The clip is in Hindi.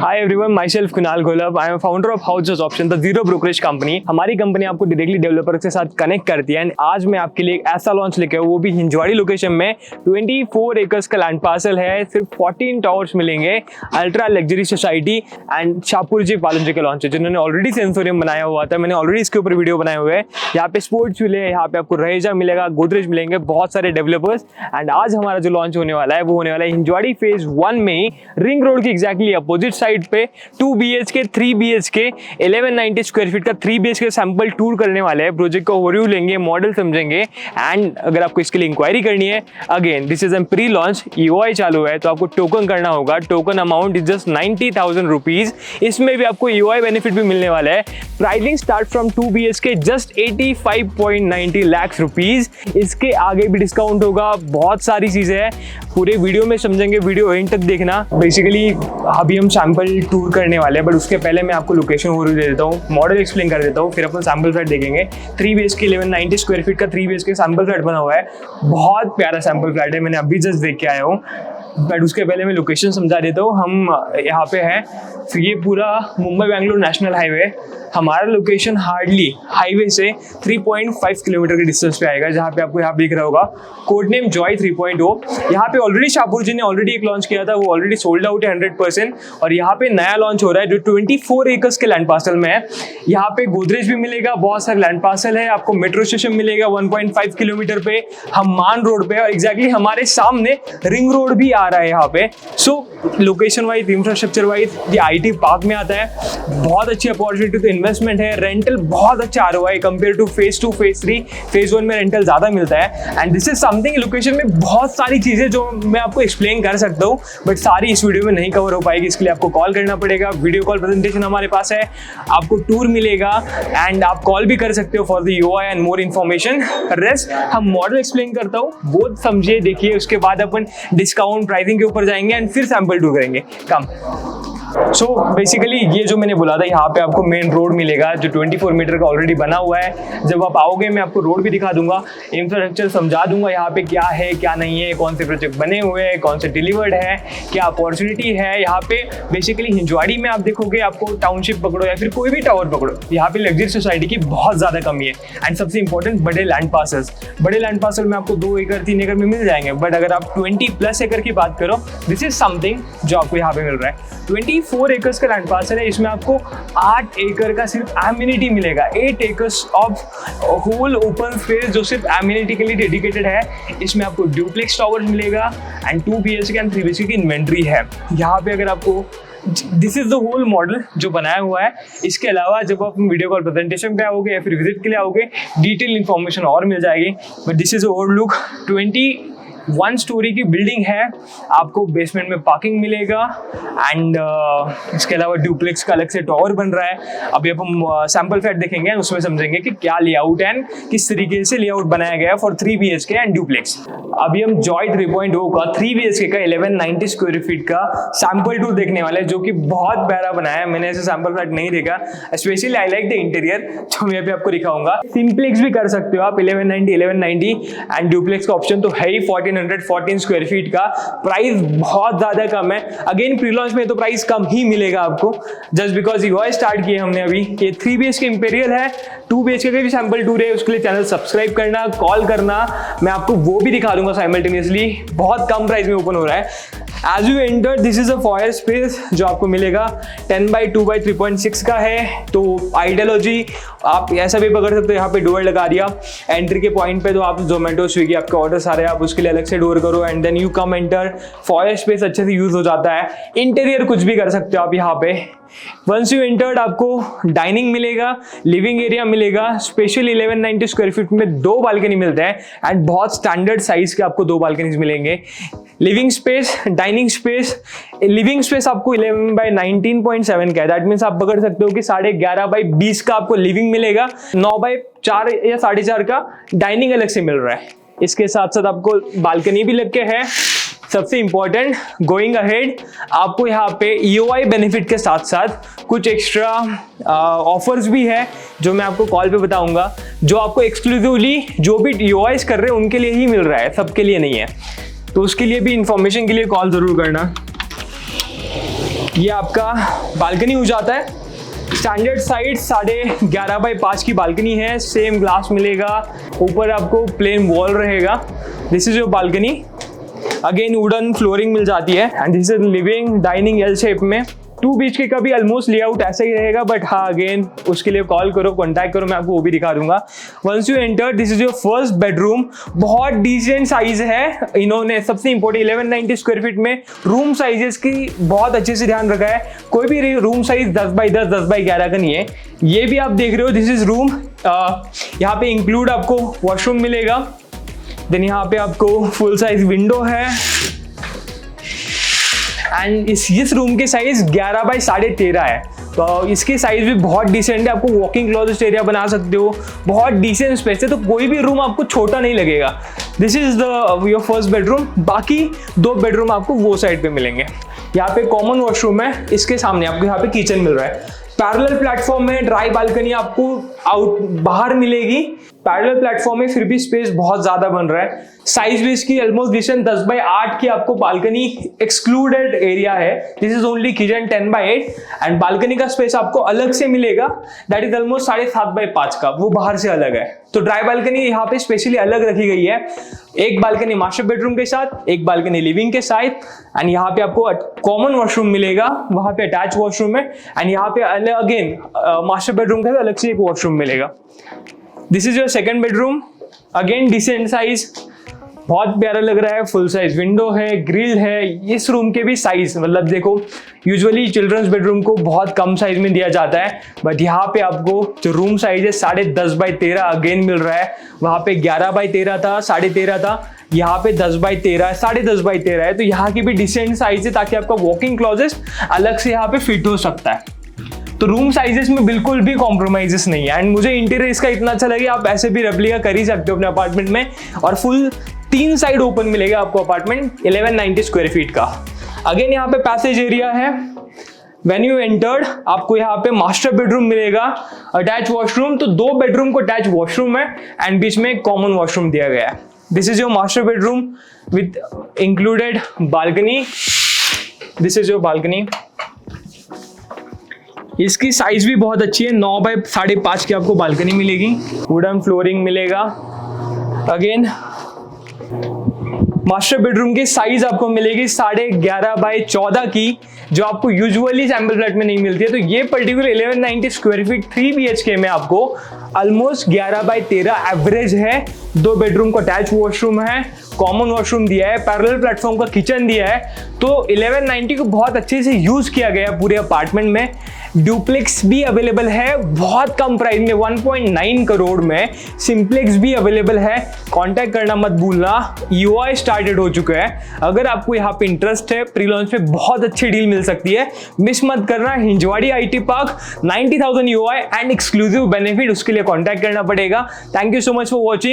Hi everyone, myself Kunal Golab. I am founder of house option, the zero brokerage company. हमारी कंपनी आपको डायरेक्टली डेवलपर के साथ कनेक्ट करती है एंड आज मैं आपके लिए एक ऐसा लॉन्च लेके आया, वो भी हिंजवाड़ी लोकेशन में 24 एकर्स का लैंड पार्सल है। सिर्फ 14 टावर्स मिलेंगे, ultra luxury society and Shapoorji Pallonji का लॉन्च है, जिन्होंने ऑलरेडी सेंसोरियम बनाया हुआ था। मैंने ऑलरेडी इसके ऊपर वीडियो बनाए हुए हैं। यहाँ पे स्पोर्ट्स मिले, यहाँ पे आपको रहेजा मिलेगा, गोदरेज मिलेंगे, बहुत सारे डेवलपर्स। एंड आज हमारा जो लॉन्च होने वाला है वो होने वाला है हिंजवाड़ी फेज 1 में ही, रिंग रोड की एग्जैक्टली अपोजिट साइड पे 2 BHK 3 BHK 1190 स्क्वायर फीट का 3 BHK सैंपल टूर करने वाले हैं। प्रोजेक्ट का ओवरव्यू लेंगे, मॉडल समझेंगे एंड अगर आपको इसके लिए इंक्वायरी करनी है, again this is an pre launch, EOI चालू है तो आपको टोकन करना होगा। Token amount is just 90,000 rupees. इसमें भी आपको EOI बेनिफिट भी मिलने वाला है। Pricing start from 2 BHK just 85.90 lakh rupees. इसके आगे भी डिस्काउंट होगा, बहुत सारी चीजें हैं, पूरे वीडियो में समझेंगे, वीडियो एंड तक देखना। बेसिकली अभी हम सैंपल टूर करने वाले हैं, बट उसके पहले मैं आपको लोकेशन ओवरव्यू दे देता हूँ, मॉडल एक्सप्लेन कर देता हूँ, फिर अपन सैंपल फ्लैट देखेंगे। 3 BHK 1190 स्क्वायर फीट का 3 BHK सैंपल फ्लैट बना हुआ है। बहुत प्यारा सैंपल फ्लैट है, मैंने अभी जस्ट देख के आया हूँ, बट उसके पहले मैं लोकेशन समझा देता हूँ। हम यहाँ पे हैं, तो ये पूरा मुंबई बेंगलोर नेशनल हाईवे। हमारा लोकेशन हार्डली हाईवे से 3.5 किलोमीटर के डिस्टेंस पे आएगा, जहाँ पे आपको यहाँ दिख रहा होगा कोड नेम जॉय 3.0। यहाँ पे ऑलरेडी शाहपुर जी ने ऑलरेडी एक लॉन्च किया था, वो ऑलरेडी सोल्ड आउट है 100%। और यहाँ पे नया लॉन्च हो रहा है जो 24 एकर्स के लैंड पार्सल में है। यहाँ पे गोदरेज भी मिलेगा, बहुत सारे लैंड पार्सल है, आपको मेट्रो स्टेशन मिलेगा 1.5 किलोमीटर पे, हम मान रोड पे, और एग्जैक्टली हमारे सामने रिंग रोड भी आ रहा है यहाँ पे। सो लोकेशन वाइज, इंफ्रास्ट्रक्चर वाइज ये IT पार्क में आता है। बहुत अच्छी अपॉर्चुनिटी तो इन्वेस्टमेंट है, रेंटल बहुत अच्छा ROI compare two phase 2 phase 3। Phase 1 में रेंटल ज्यादा मिलता है and this is something. Location में बहुत सारी चीजें जो मैं आपको एक्सप्लेन कर सकता हूँ, बट सारी इस वीडियो में नहीं कवर हो पाएगी, इसके लिए आपको कॉल करना पड़ेगा। वीडियो कॉल प्रेजेंटेशन हमारे पास है, आपको टूर मिलेगा एंड आप कॉल भी कर सकते हो for the EOI and more information. Rest हम मॉडल एक्सप्लेन करता हूँ, वो समझिए, देखिए, उसके बाद अपन डिस्काउंट प्राइसिंग के ऊपर जाएंगे एंड फिर सैंपल टूर करेंगे। कम सो बेसिकली ये जो मैंने बोला था, यहाँ पे आपको मेन रोड मिलेगा जो 24 मीटर का ऑलरेडी बना हुआ है। जब आप आओगे मैं आपको रोड भी दिखा दूंगा, इंफ्रास्ट्रक्चर समझा दूंगा, यहाँ पे क्या है क्या नहीं है, कौन से प्रोजेक्ट बने हुए हैं, कौन से डिलीवर्ड है, क्या अपॉर्चुनिटी है। यहाँ पे बेसिकली हिंजवाड़ी में आप देखोगे, आपको टाउनशिप पकड़ो या फिर कोई भी टावर पकड़ो, यहाँ पे लग्जरी सोसाइटी की बहुत ज़्यादा कमी है। एंड सबसे इंपॉर्टेंट, बड़े लैंड पार्सल्स। बड़े लैंड पार्सल में आपको 2 एकड़ 3 एकड़ में मिल जाएंगे, बट अगर आप 20+ एकड़ की बात करो, दिस इज समथिंग जो आपको यहाँ पे मिल रहा है। 24 एकर्स का लैंड पार्सल है, इसमें आपको 8 एकड़ का सिर्फ एमिनिटी मिलेगा। 8 acres of whole open space जो सिर्फ एमिनिटी के लिए डेडिकेटेड है। इसमें आपको ड्यूप्लेक्स टावर्स मिलेगा एंड 2 BHK एंड 3 BHK की इन्वेंट्री है। यहाँ पे अगर आपको this is the whole model जो बनाया हुआ है। इसके अलावा जब आप वीडियो कॉल प्रेजेंटेशन पे आओगे या फिर विजिट के लिए आओगे, डिटेल इन्फॉर्मेशन और मिल जाएगी। But this is overlook 21 story की बिल्डिंग है, आपको बेसमेंट में पार्किंग मिलेगा एंड इसके अलावा ड्यूप्लेक्स का अलग से टावर बन रहा है। अभी अब हम सैंपल फ्लैट देखेंगे, उसमें समझेंगे कि क्या लेआउट एंड किस तरीके से लेआउट बनाया गया फॉर 3 BHK एंड ड्यूप्लेक्स। अभी हम जॉय 3.0 का 3 BHK का 1190 स्क्वायर फीट का सैंपल टूर देखने वाले हैं, जो कि बहुत प्यारा बनाया है। मैंने ऐसे सैंपल फ्लैट नहीं देखा, specially I like the interior, जो मैं अभी आपको दिखाऊंगा। सिंप्लेक्स भी कर सकते हो आप, 1190 एंड ड्यूप्लेक्स का ऑप्शन तो है ही। 1414 स्क्वायर फीट का प्राइस बहुत ज्यादा कम है। अगेन प्री लॉन्च में तो प्राइस कम ही मिलेगा आपको, जस्ट बिकॉज EOI स्टार्ट किए हमने अभी। ये 3 BHK इंपीरियल है, 2 BHK का भी सैंपल टूर है, उसके लिए चैनल सब्सक्राइब करना, कॉल करना, मैं आपको वो भी दिखा दूंगा साइमल्टेनियसली। बहुत कम प्राइस में ओपन हो रहा है। As you enter, this is a foyer space जो आपको मिलेगा, 10x2x3.6 का है। तो आइडियोलॉजी आप ऐसा भी पकड़ सकते हो, यहाँ पे डोर लगा दिया एंट्री के पॉइंट पे, तो आप जोमेटो स्विगी आपके ऑर्डर सारे आप उसके लिए अलग से डोर करो and then you come enter. Foyer space अच्छे से यूज हो जाता है। इंटीरियर कुछ भी कर सकते हो आप यहाँ पे। वंस यू एंटर्ड, आपको डाइनिंग मिलेगा, लिविंग एरिया मिलेगा। स्पेशल 1190 स्क्वायर फीट में 2 बालकनी मिलते हैं एंड बहुत स्टैंडर्ड साइज के आपको 2 बालकनीज मिलेंगे। Living space, dining space, living space आपको 11x19.7 का है। दैट मीन्स आप पकड़ सकते हो कि 11.5x20 का आपको लिविंग मिलेगा, 9x4 या 4.5 का डाइनिंग अलग से मिल रहा है। इसके साथ साथ आपको बालकनी भी लग के है। सबसे इंपॉर्टेंट, गोइंग अहेड, आपको यहाँ पे EOI बेनिफिट के साथ साथ कुछ एक्स्ट्रा ऑफर्स भी है जो मैं आपको कॉल पे बताऊंगा, जो आपको एक्सक्लूसिवली जो भी EOIs कर रहे हैं उनके लिए ही मिल रहा है, सबके लिए नहीं है। तो उसके लिए भी इंफॉर्मेशन के लिए कॉल जरूर करना। ये आपका बालकनी हो जाता है। स्टैंडर्ड साइज 11.5 बाई 5 की बालकनी है, सेम ग्लास मिलेगा, ऊपर आपको प्लेन वॉल रहेगा। This is your balcony, again wooden flooring मिल जाती है and this is living dining L shape में। 2 BHK का भी ऑलमोस्ट लेआउट ऐसा ही रहेगा, बट हाँ अगेन उसके लिए कॉल करो, कॉन्टैक्ट करो, मैं आपको वो भी दिखा दूंगा। Once you enter, this is your first bedroom. बहुत डिसेंट साइज है, इन्होंने सबसे इंपॉर्टेंट 1190 स्क्वायर फीट में रूम साइजेस की बहुत अच्छे से ध्यान रखा है। कोई भी रूम साइज 10 बाई 10, 10 बाई 11 का नहीं है। ये भी आप देख रहे हो, दिस इज रूम। यहाँ पे इंक्लूड आपको वॉशरूम मिलेगा, देन यहाँ पे आपको फुल साइज विंडो है एंड इस रूम के साइज 11 बाई 13.5 है, तो इसकी साइज भी बहुत डिसेंट है। आपको वॉकिंग क्लोजेट एरिया बना सकते हो, बहुत डिसेंट स्पेस है, तो कोई भी रूम आपको छोटा नहीं लगेगा। This is your first bedroom. बाकी 2 बेडरूम आपको वो साइड पे मिलेंगे। यहाँ पे कॉमन वॉशरूम है, इसके सामने आपको यहाँ पे किचन मिल रहा है। पैरेलल प्लेटफॉर्म में ड्राई बालकनी आपको बाहर मिलेगी। पैरेलल प्लेटफॉर्म में फिर भी स्पेस बहुत ज्यादा बन रहा है। साइज भी इसकी ऑलमोस्ट डिसेंट 10 बाई 8 की आपको बालकनी एक्सक्लूडेड एरिया है। This is only kitchen 10 by 8 and balcony का स्पेस आपको अलग से मिलेगा, दैट इज ऑलमोस्ट 7.5 बाई 5 का, वो बाहर से अलग है। तो ड्राई बालकनी यहाँ पे स्पेशली अलग रखी गई है। एक बालकनी मास्टर बेडरूम के साथ, एक बालकनी लिविंग के साथ एंड यहाँ पे आपको कॉमन वॉशरूम मिलेगा, वहां पे अटैच वॉशरूम है एंड यहाँ पे अगेन मास्टर बेडरूम के साथ अलग से एक वॉशरूम मिलेगा। This is your second bedroom, again decent size, बहुत प्यारा लग रहा है। फुल साइज विंडो है, ग्रिल है। इस रूम के भी साइज मतलब देखो, यूजुअली चिल्ड्रंस बेडरूम को बहुत कम साइज में दिया जाता है, बट यहाँ पे आपको जो रूम साइज है 10.5 बाई 13 अगेन मिल रहा है। वहाँ पे 11 बाई 13 था, 13.5 था, यहाँ पे 10 बाई 13 है, 10.5 बाई 13 है। तो यहाँ की भी डिसेंट साइज है, ताकि आपका वॉकिंग क्लोजेट अलग से यहाँ पे फिट हो सकता है। तो रूम साइजेस में बिल्कुल भी कॉम्प्रोमाइजेस नहीं है एंड मुझे इंटीरियर इसका इतना अच्छा लगे, आप ऐसे भी रेप्लिका कर ही सकते हो अपने अपार्टमेंट में। और फुल 3 साइड ओपन मिलेगा आपको अपार्टमेंट 1190 स्क्वायर फीट का। अगेन यहाँ पे पैसेज एरिया है। व्हेन यू एंटर्ड, आपको यहाँ पे मास्टर बेडरूम मिलेगा, अटैच वॉशरूम। तो 2 बेडरूम को अटैच वॉशरूम है एंड बीच में एक कॉमन वॉशरूम दिया गया है। This is your master bedroom with included balcony. This is your balcony. इसकी साइज भी बहुत अच्छी है, 9 बाई 5.5 की आपको बालकनी मिलेगी। वुडन फ्लोरिंग मिलेगा। अगेन मास्टर बेडरूम की साइज आपको मिलेगी 11.5 बाई 14 की, जो आपको यूजुअली सैंपल फ्लैट में नहीं मिलती है। तो ये पर्टिकुलर 1190 स्क्वायर फीट 3 BHK में आपको ऑलमोस्ट 11 बाई 13 एवरेज है। 2 बेडरूम को अटैच वॉशरूम है, कॉमन वॉशरूम दिया है, पैरेलल प्लेटफॉर्म का किचन दिया है। तो 1190 को बहुत अच्छे से यूज किया गया है पूरे अपार्टमेंट में। ड्यूप्लेक्स भी अवेलेबल है बहुत कम प्राइस में, 1.9 करोड़ में। सिंप्लेक्स भी अवेलेबल है, कांटेक्ट करना मत भूलना। EOI स्टार्टेड हो चुका है। अगर आपको यहाँ पे इंटरेस्ट है, प्री लॉन्च पे बहुत अच्छी डील मिल सकती है, मिस मत करना। Hinjawadi IT park 90,000 EOI and exclusive benefit, उसके लिए कांटेक्ट करना पड़ेगा। Thank you so much for watching.